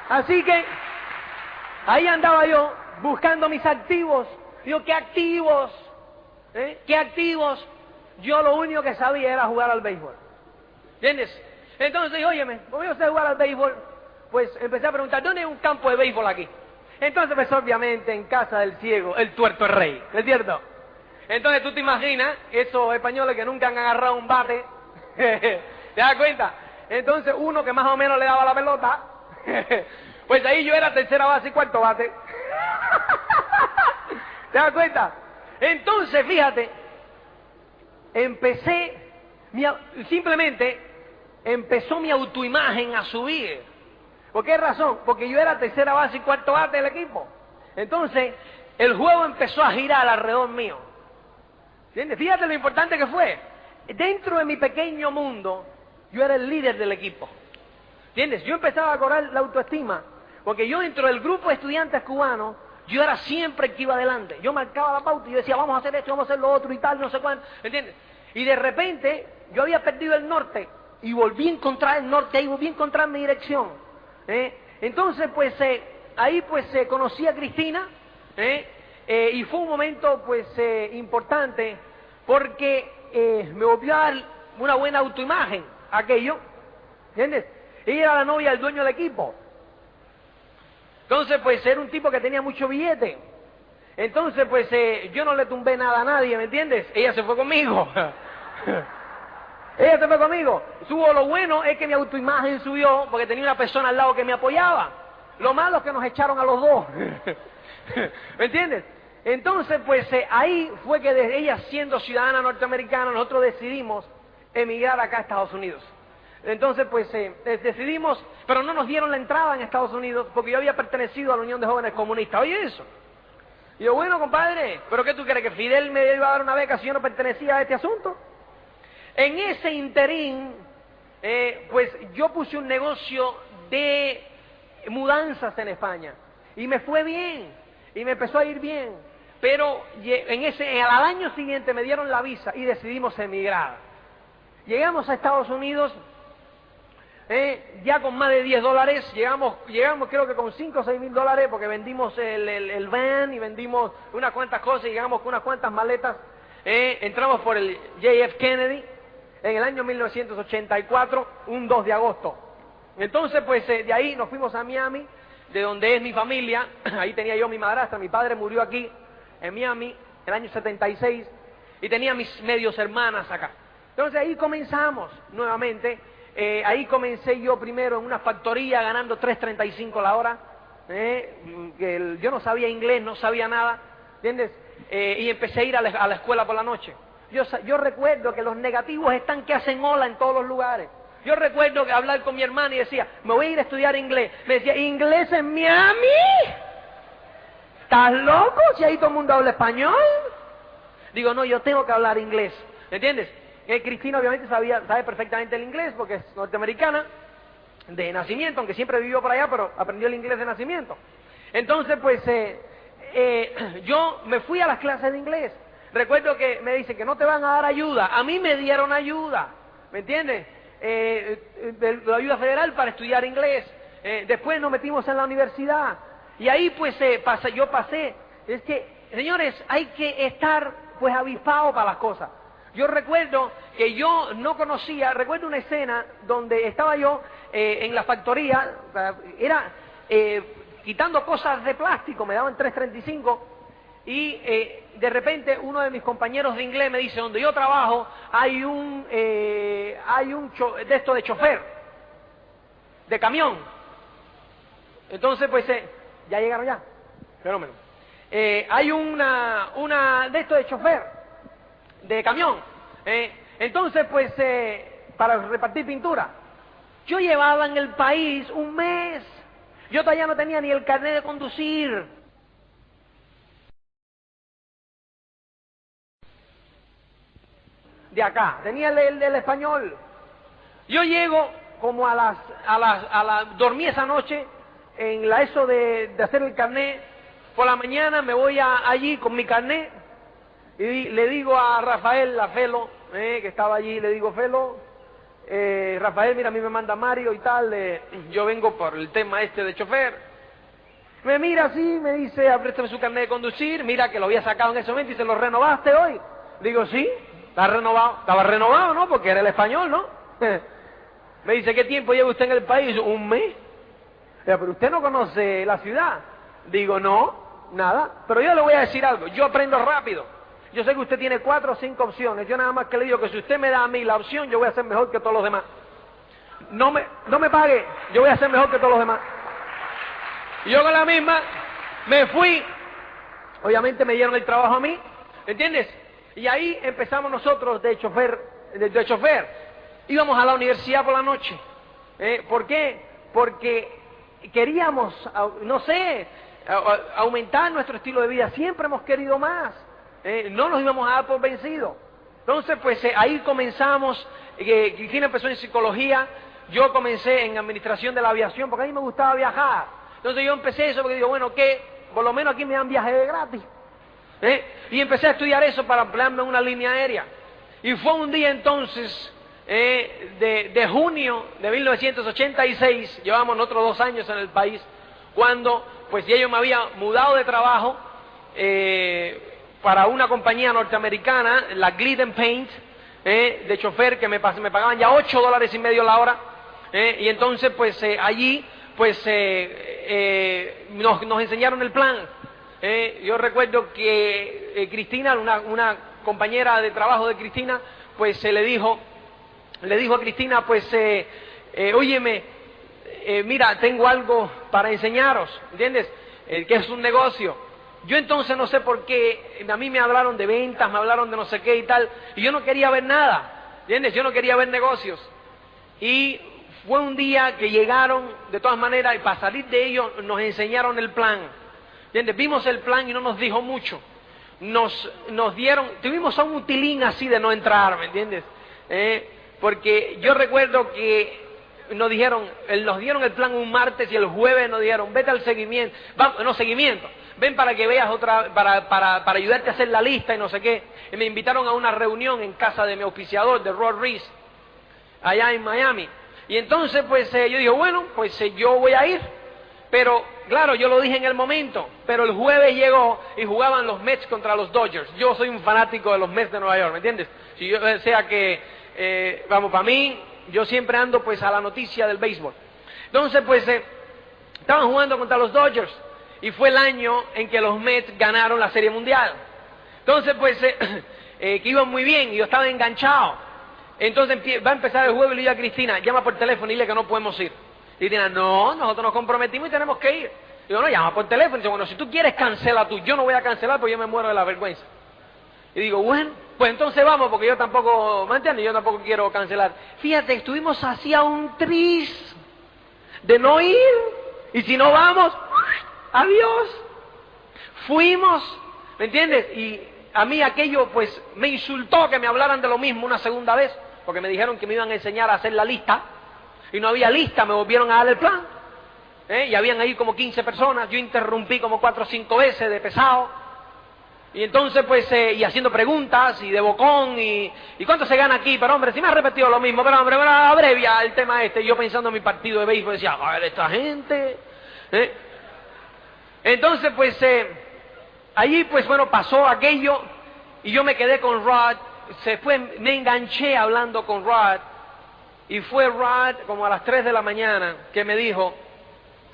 Así que ahí andaba yo buscando mis activos. Digo, ¿qué activos? ¿Qué activos? Yo lo único que sabía era jugar al béisbol. ¿Entiendes? Entonces, óyeme, como yo sé jugar al béisbol, pues empecé a preguntar, ¿dónde hay un campo de béisbol aquí? Entonces, pues obviamente en casa del ciego, el tuerto es rey, ¿no es cierto? Entonces tú te imaginas, esos españoles que nunca han agarrado un bate, ¿te das cuenta? Entonces uno que más o menos le daba la pelota, pues ahí yo era tercera base y cuarto bate. ¿Te das cuenta? Entonces, fíjate, simplemente empezó mi autoimagen a subir. ¿Por qué razón? Porque yo era tercera base y cuarto bate del equipo. Entonces, el juego empezó a girar alrededor mío. ¿Entiendes? Fíjate lo importante que fue. Dentro de mi pequeño mundo, yo era el líder del equipo. ¿Entiendes? Yo empezaba a cobrar la autoestima, porque yo dentro del grupo de estudiantes cubanos, yo era siempre el que iba adelante. Yo marcaba la pauta y yo decía, vamos a hacer esto, vamos a hacer lo otro y tal, no sé cuánto. ¿Entiendes? Y de repente, yo había perdido el norte y volví a encontrar el norte, ahí volví a encontrar mi dirección. Entonces, pues, ahí pues conocí a Cristina, y fue un momento pues importante porque me volvió a dar una buena autoimagen aquello, ¿entiendes? Ella era la novia del dueño del equipo. Entonces, pues, era un tipo que tenía mucho billete. Entonces, pues, yo no le tumbé nada a nadie, ¿me entiendes? Ella se fue conmigo. Ella se fue conmigo. Lo bueno es que mi autoimagen subió porque tenía una persona al lado que me apoyaba. Lo malo es que nos echaron a los dos. ¿Me entiendes? Entonces, pues, ahí fue que desde ella siendo ciudadana norteamericana, nosotros decidimos emigrar acá a Estados Unidos. Entonces, pues, decidimos, pero no nos dieron la entrada en Estados Unidos porque yo había pertenecido a la Unión de Jóvenes Comunistas. Oye, eso. Y yo, bueno, compadre, ¿pero qué tú crees? ¿Que Fidel me iba a dar una beca si yo no pertenecía a este asunto? En ese interín, pues yo puse un negocio de mudanzas en España y me fue bien y me empezó a ir bien, pero al año siguiente me dieron la visa y decidimos emigrar. Llegamos a Estados Unidos ya con más de $10, llegamos creo que con 5 o 6 mil dólares porque vendimos el van y vendimos unas cuantas cosas y llegamos con unas cuantas maletas. Entramos por el JF Kennedy en el año 1984, un 2 de agosto. Entonces, pues, de ahí nos fuimos a Miami, de donde es mi familia. Ahí tenía yo mi madrastra, mi padre murió aquí, en Miami, en el año 76, y tenía mis medios hermanas acá. Entonces, ahí comenzamos nuevamente. Ahí comencé yo primero en una factoría ganando $3.35 la hora. Yo no sabía inglés, no sabía nada, ¿entiendes? Y empecé a ir a la escuela por la noche. Yo recuerdo que los negativos están que hacen ola en todos los lugares. Yo recuerdo que hablar con mi hermana y decía, me voy a ir a estudiar inglés. Me decía, ¿inglés en Miami? ¿Estás loco? Si ahí todo el mundo habla español. Digo, no, yo tengo que hablar inglés. ¿Entiendes? Cristina obviamente sabe perfectamente el inglés porque es norteamericana de nacimiento, aunque siempre vivió por allá, pero aprendió el inglés de nacimiento. Entonces, pues, yo me fui a las clases de inglés. Recuerdo que me dice que no te van a dar ayuda. A mí me dieron ayuda, ¿me entiendes? De ayuda federal para estudiar inglés. Después nos metimos en la universidad. Y ahí pues yo pasé. Es que, señores, hay que estar pues avispado para las cosas. Yo recuerdo que yo no conocía, recuerdo una escena donde estaba yo en la factoría, era quitando cosas de plástico, me daban $3.35 y de repente uno de mis compañeros de inglés me dice, donde yo trabajo hay un de esto de chofer, de camión. Entonces pues, ya llegaron ya, fenómeno. Hay una de esto de chofer, de camión. Entonces pues, para repartir pintura. Yo llevaba en el país un mes. Yo todavía no tenía ni el carnet de conducir. De acá, tenía el español. Yo llego como dormí esa noche en eso de hacer el carnet. Por la mañana me voy allí con mi carnet y le digo a Rafael, a Felo, que estaba allí, le digo, Felo, Rafael, mira, a mí me manda Mario y tal, yo vengo por el tema este de chofer. Me mira así, me dice, préstame su carnet de conducir, mira que lo había sacado en ese momento y se lo renovaste hoy. Digo, sí, está renovado. Estaba renovado, ¿no? Porque era el español, ¿no? Me dice, ¿qué tiempo lleva usted en el país? Un mes. Pero usted no conoce la ciudad. Digo, no, nada. Pero yo le voy a decir algo, yo aprendo rápido. Yo sé que usted tiene 4 o 5 opciones. Yo nada más que le digo que si usted me da a mí la opción, yo voy a ser mejor que todos los demás. No me pague, yo voy a ser mejor que todos los demás. Y yo con la misma me fui. Obviamente me dieron el trabajo a mí, ¿entiendes? Y ahí empezamos nosotros de chofer. Íbamos a la universidad por la noche. ¿Por qué? Porque queríamos, no sé, aumentar nuestro estilo de vida. Siempre hemos querido más. No nos íbamos a dar por vencidos. Entonces, pues ahí comenzamos. Cristina empezó en psicología. Yo comencé en administración de la aviación porque a mí me gustaba viajar. Entonces yo empecé eso porque digo, bueno, ¿qué? Por lo menos aquí me dan viajes gratis. Y empecé a estudiar eso para emplearme en una línea aérea. Y fue un día entonces de junio de 1986, llevamos nosotros 2 años en el país, cuando pues ya yo me había mudado de trabajo para una compañía norteamericana, la Glidden Paint, de chofer, que me pagaban ya $8.50 la hora. Y entonces pues allí pues nos enseñaron el plan. Yo recuerdo que Cristina, una compañera de trabajo de Cristina, pues le dijo a Cristina, pues óyeme, mira, tengo algo para enseñaros, ¿entiendes? Que es un negocio. Yo entonces no sé por qué, a mí me hablaron de ventas, me hablaron de no sé qué y tal, y yo no quería ver nada, ¿entiendes? Yo no quería ver negocios. Y fue un día que llegaron, de todas maneras, y para salir de ellos nos enseñaron el plan, ¿entiendes? Vimos el plan y no nos dijo mucho. Nos dieron, tuvimos un utilín así de no entrar, ¿me entiendes? Porque yo recuerdo que nos dieron el plan un martes y el jueves nos dijeron, vete al seguimiento, ven para que veas para ayudarte a hacer la lista y no sé qué. Y me invitaron a una reunión en casa de mi auspiciador, de Rod Reese, allá en Miami. Y entonces pues yo digo, bueno, pues yo voy a ir. Pero, claro, yo lo dije en el momento, pero el jueves llegó y jugaban los Mets contra los Dodgers. Yo soy un fanático de los Mets de Nueva York, ¿me entiendes? Si yo sea que, para mí, yo siempre ando pues a la noticia del béisbol. Entonces, pues, estaban jugando contra los Dodgers y fue el año en que los Mets ganaron la Serie Mundial. Entonces, pues, que iban muy bien y yo estaba enganchado. Entonces va a empezar el juego y le digo a Cristina, llama por teléfono y dile que no podemos ir. Y Cristina, no, nosotros nos comprometimos y tenemos que ir. Digo, no, llama por teléfono. Dice, bueno, si tú quieres, cancela tú. Yo no voy a cancelar porque yo me muero de la vergüenza. Y digo, bueno, pues entonces vamos, porque yo tampoco, ¿me entiendes? Yo tampoco quiero cancelar. Fíjate, estuvimos así a un tris de no ir. Y si no vamos, adiós. Fuimos, ¿me entiendes? Y a mí aquello, pues, me insultó que me hablaran de lo mismo una segunda vez, porque me dijeron que me iban a enseñar a hacer la lista. Y no había lista, me volvieron a dar el plan. Y habían ahí como 15 personas, yo interrumpí como 4 o 5 veces de pesado. Y entonces pues, y haciendo preguntas, y de bocón, y ¿cuánto se gana aquí? Pero hombre, si me ha repetido lo mismo, pero hombre, abrevia el tema este. Y yo pensando en mi partido de béisbol, decía, a ver, esta gente. Entonces pues, allí pues bueno, pasó aquello, y yo me quedé con Rod, me enganché hablando con Rod. Y fue Rod como a las 3 de la mañana que me dijo,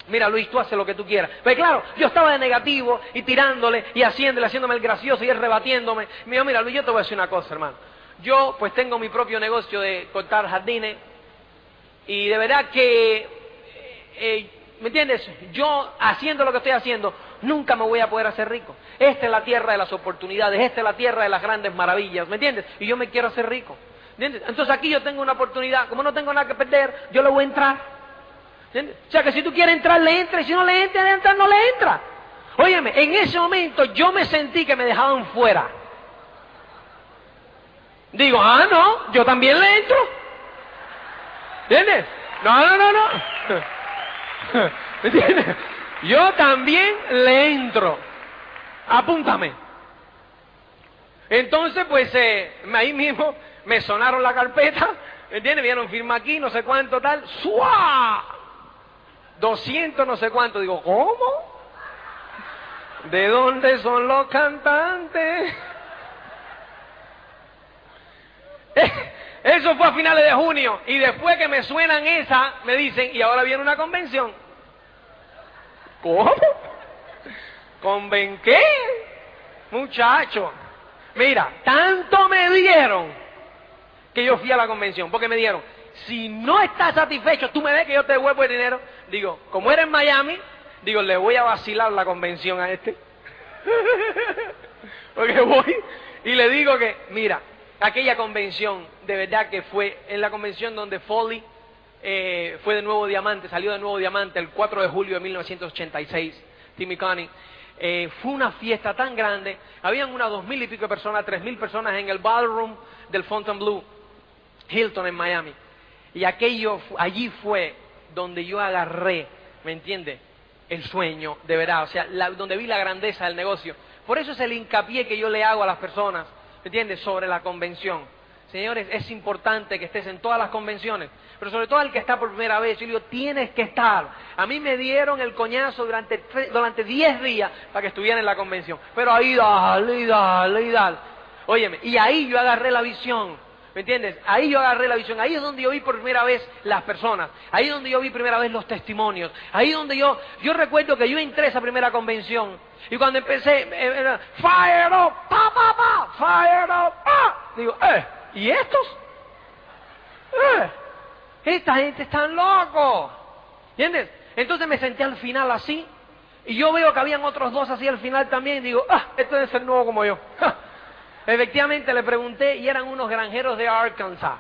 mira Luis, tú haces lo que tú quieras. Pero claro, yo estaba de negativo y tirándole y haciéndome el gracioso y él rebatiéndome. Me dijo, mira Luis, yo te voy a decir una cosa, hermano. Yo pues tengo mi propio negocio de cortar jardines y de verdad que, ¿me entiendes? Yo haciendo lo que estoy haciendo, nunca me voy a poder hacer rico. Esta es la tierra de las oportunidades, esta es la tierra de las grandes maravillas, ¿me entiendes? Y yo me quiero hacer rico. ¿Entiendes? Entonces aquí yo tengo una oportunidad, como no tengo nada que perder, yo le voy a entrar. ¿Entiendes? O sea que si tú quieres entrar, le entra, y si no le entra, no le entra. Óyeme, en ese momento yo me sentí que me dejaban fuera. Digo, no, yo también le entro. ¿Entiendes? No. ¿Entiendes? Yo también le entro. Apúntame. Entonces, pues, ahí mismo me sonaron la carpeta, ¿entiendes? Vieron firma aquí, no sé cuánto tal, ¡suá! 200 no sé cuánto. Digo, ¿cómo? ¿De dónde son los cantantes? Eso fue a finales de junio, y después que me suenan esa, me dicen, y ahora viene una convención. ¿Cómo? ¿Conven qué? Muchacho, mira, tanto me dieron que yo fui a la convención, porque me dieron, si no estás satisfecho, tú me ves que yo te devuelvo el dinero. Digo, como eres en Miami, digo, le voy a vacilar la convención a este. Porque voy y le digo que, mira, aquella convención, de verdad que fue en la convención donde Foley fue de Nuevo Diamante, salió de Nuevo Diamante el 4 de julio de 1986, Timmy Connie. Fue una fiesta tan grande, habían unas 2,000 y pico de personas, 3,000 personas en el ballroom del Fontainebleau Hilton en Miami. Y allí fue donde yo agarré, ¿me entiendes? El sueño, de verdad, o sea, donde vi la grandeza del negocio. Por eso es el hincapié que yo le hago a las personas, ¿me entiendes? Sobre la convención. Señores, es importante que estés en todas las convenciones, pero sobre todo el que está por primera vez, yo digo, tienes que estar. A mí me dieron el coñazo durante 10 días para que estuviera en la convención, pero ahí dale. Óyeme, y ahí yo agarré la visión, ¿me entiendes? Ahí yo agarré la visión, ahí es donde yo vi por primera vez las personas, ahí es donde yo vi primera vez los testimonios, ahí es donde yo recuerdo que yo entré a esa primera convención, y cuando empecé, fire up, fire up, digo, ¿y estos? Esta gente está loco, ¿entiendes? Entonces me senté al final así, y yo veo que habían otros dos así al final también, y digo, este debe ser nuevo como yo. Efectivamente le pregunté y eran unos granjeros de Arkansas.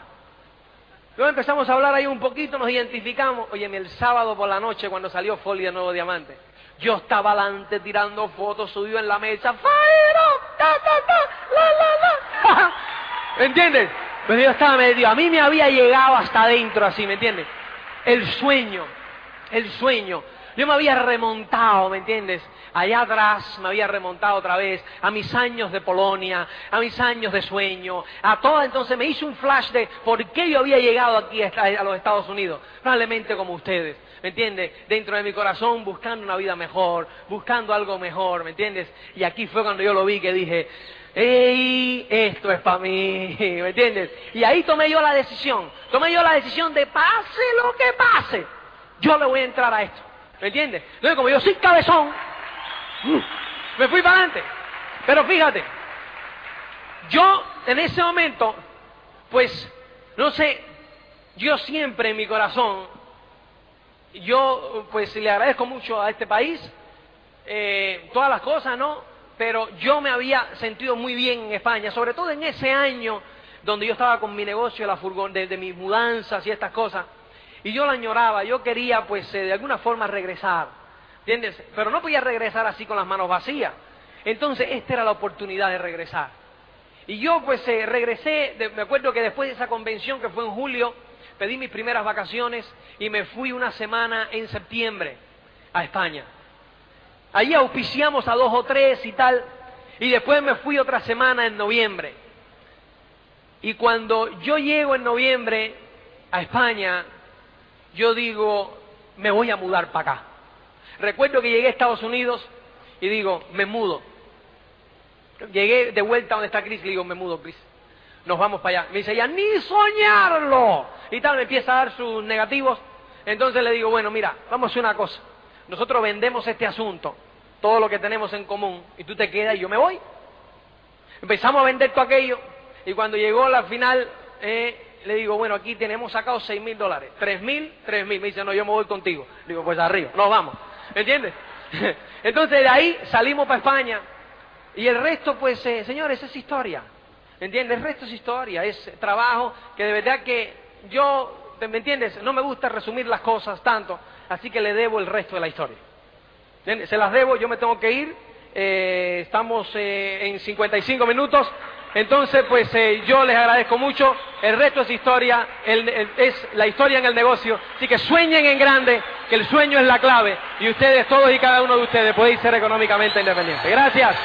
Luego empezamos a hablar ahí un poquito, nos identificamos. Óyeme, el sábado por la noche cuando salió Foley de Nuevo Diamante, yo estaba adelante tirando fotos, subido en la mesa, ¡Fire! ¿Me entiendes? Pero yo estaba medio, a mí me había llegado hasta adentro así, ¿me entiendes? El sueño. Yo me había remontado, ¿me entiendes? Allá atrás me había remontado otra vez a mis años de Polonia, a mis años de sueño, a todo. Entonces me hizo un flash de por qué yo había llegado aquí a los Estados Unidos. Probablemente como ustedes, ¿me entiendes? Dentro de mi corazón buscando una vida mejor, buscando algo mejor, ¿me entiendes? Y aquí fue cuando yo lo vi que dije, ¡ey! Esto es para mí, ¿me entiendes? Y ahí tomé yo la decisión de pase lo que pase, yo le voy a entrar a esto, ¿me entiendes? Entonces como yo soy cabezón, me fui para adelante. Pero fíjate, yo en ese momento, pues, no sé, yo siempre en mi corazón, yo pues le agradezco mucho a este país, todas las cosas, ¿no? Pero yo me había sentido muy bien en España, sobre todo en ese año donde yo estaba con mi negocio, la furgón, de mis mudanzas y estas cosas, y yo la añoraba, yo quería pues de alguna forma regresar, ¿entiendes? Pero no podía regresar así con las manos vacías. Entonces esta era la oportunidad de regresar. Y yo pues regresé, me acuerdo que después de esa convención que fue en julio, pedí mis primeras vacaciones y me fui una semana en septiembre a España. Allí auspiciamos a 2 o 3 y tal, y después me fui otra semana en noviembre. Y cuando yo llego en noviembre a España, yo digo, me voy a mudar para acá. Recuerdo que llegué a Estados Unidos y digo, me mudo. Llegué de vuelta donde está Chris y le digo, me mudo, Chris. Nos vamos para allá. Me dice ella, ni soñarlo. Y tal, me empieza a dar sus negativos. Entonces le digo, bueno, mira, vamos a hacer una cosa. Nosotros vendemos este asunto, todo lo que tenemos en común, y tú te quedas y yo me voy. Empezamos a vender todo aquello, y cuando llegó la final, le digo, bueno, aquí tenemos sacado $6,000. $3,000. Me dice, no, yo me voy contigo. Le digo, pues arriba, nos vamos. ¿Me entiendes? Entonces de ahí salimos para España, y el resto, pues, señores, es historia. ¿Me entiendes? El resto es historia, es trabajo, que de verdad que yo, ¿me entiendes? No me gusta resumir las cosas tanto, así que le debo el resto de la historia. ¿Entiendes? Se las debo, yo me tengo que ir, estamos en 55 minutos, entonces pues yo les agradezco mucho, el resto es historia, es la historia en el negocio, así que sueñen en grande, que el sueño es la clave, y ustedes, todos y cada uno de ustedes, podéis ser económicamente independientes. Gracias.